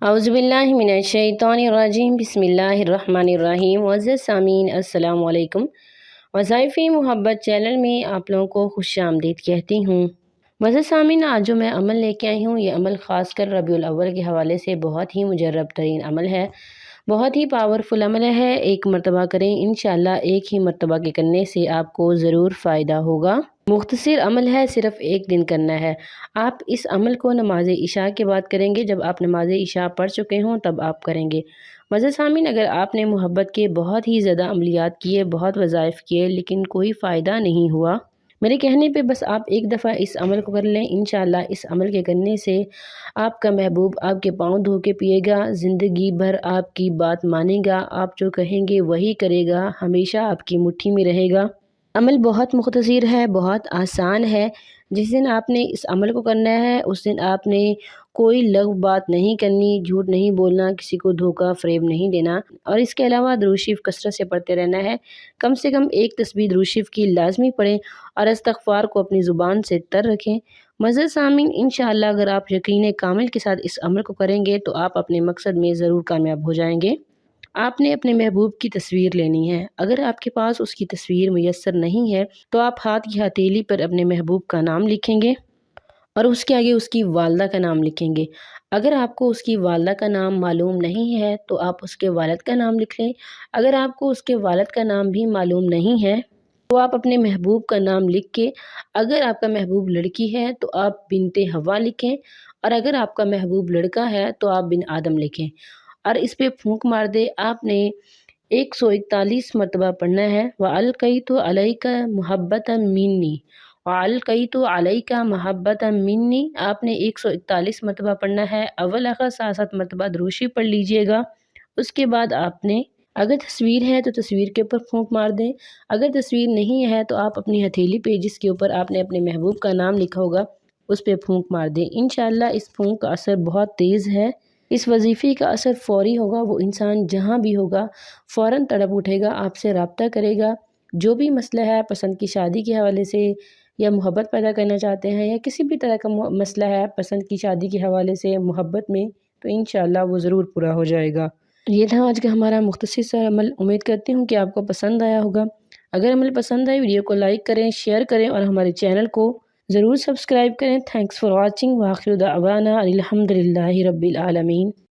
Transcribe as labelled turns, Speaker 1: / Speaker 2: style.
Speaker 1: अऊज़ुबिल्लाहिमिनश्शैतानिर्रजीम बिस्मिल्लाहिर्रहमानिर्रहीम। मुअज़्ज़ज़ सामीन अस्सलाम वालेकुम। वज़ाइफ़े मोहब्बत चैनल में आप लोगों को खुशामदीद कहती हूँ। मुअज़्ज़ज़ सामीन, आज जो मैं अमल लेके आई हूँ, ये अमल ख़ासकर रबीउल अव्वल के हवाले से बहुत ही मुजर्रब तरीन अमल है, बहुत ही पावरफुल अमल है। एक मरतबा करें, इंशाअल्लाह एक ही मरतबा के करने से आपको ज़रूर फ़ायदा होगा। मुख्तसर अमल है, सिर्फ़ एक दिन करना है। आप इस अमल को नमाज इशा के बाद करेंगे। जब आप नमाज इशा पढ़ चुके हों तब आप करेंगे। मुअज़्ज़ज़ सामीन, अगर आपने मोहब्बत के बहुत ही ज़्यादा अमलियात किए, बहुत वज़ाइफ़ किए, लेकिन कोई फ़ायदा नहीं हुआ, मेरे कहने पे बस आप एक दफ़ा इस अमल को कर लें। इंशाअल्लाह इस अमल के करने से आपका महबूब आपके पाँव धो के पिएगा, ज़िंदगी भर आपकी बात मानेगा, आप जो कहेंगे वही करेगा, हमेशा आपकी मुट्ठी में रहेगा। अमल बहुत मुख्तसर है, बहुत आसान है। जिस दिन आपने इस अमल को करना है, उस दिन आपने कोई लग़्व बात नहीं करनी, झूठ नहीं बोलना, किसी को धोखा फ़रेब नहीं देना, और इसके अलावा दुरूद शरीफ कसरत से पढ़ते रहना है। कम से कम एक तस्बीह दुरूद शरीफ की लाज़मी पढ़ें और इस्तिग़फ़ार को अपनी ज़ुबान से तर रखें। मुअज़्ज़ज़ सामीन, इंशाअल्लाह अगर आप यकीन कामिल के साथ इस अमल को करेंगे तो आप अपने मकसद में ज़रूर कामयाब हो जाएंगे। आपने अपने महबूब की तस्वीर लेनी है। अगर आपके पास उसकी तस्वीर मुयस्सर नहीं है तो आप हाथ की हथेली पर अपने महबूब का नाम लिखेंगे और उसके आगे उसकी वालदा का नाम लिखेंगे। अगर आपको उसकी वालदा का नाम मालूम नहीं है तो आप उसके वालिद का नाम लिख लें। अगर आपको उसके वालिद का नाम भी मालूम नहीं है तो आप अपने महबूब का नाम लिख के, अगर आपका महबूब लड़की है तो आप बिनते हवा लिखें, और अगर आपका महबूब लड़का है तो आप बिन आदम लिखें और इस पे फूंक मार दे। आपने 141 मरतबा पढ़ना है। वअलक़ैतु अलैका मुहब्बतम मिन्नी, वअलक़ैतु अलैका मुहब्बतम मिन्नी। आपने 141 मरतबा पढ़ना है। अव्वल आखिर 7-7 मरतबा दुरूद शरीफ पढ़ लीजिएगा। उसके बाद आपने, अगर तस्वीर है तो तस्वीर के ऊपर फूंक मार दें, अगर तस्वीर नहीं है तो आप अपनी हथेली पे जिसके ऊपर आपने अपने महबूब का नाम लिखा होगा उस पे फूंक मार दें। इंशाअल्लाह इस फूंक का असर बहुत तेज़ है। इस वजीफ़े का असर फ़ौरी होगा। वो इंसान जहाँ भी होगा फ़ौरन तड़प उठेगा, आपसे रब्ता करेगा। जो भी मसला है, पसंद की शादी के हवाले से, या मोहब्बत पैदा करना चाहते हैं, या किसी भी तरह का मसला है पसंद की शादी के हवाले से, मोहब्बत में, तो इंशाअल्लाह वो ज़रूर पूरा हो जाएगा। ये था आज का हमारा मुख्तसर सा अमल। उम्मीद करती हूँ कि आपको पसंद आया होगा। अगर अमल पसंद आए, वीडियो को लाइक करें, शेयर करें और हमारे चैनल को ज़रूर सब्सक्राइब करें। Thanks for watching. व आखिर दावाना अनिल हम्दुलिल्लाहि रब्बिल आलमीन।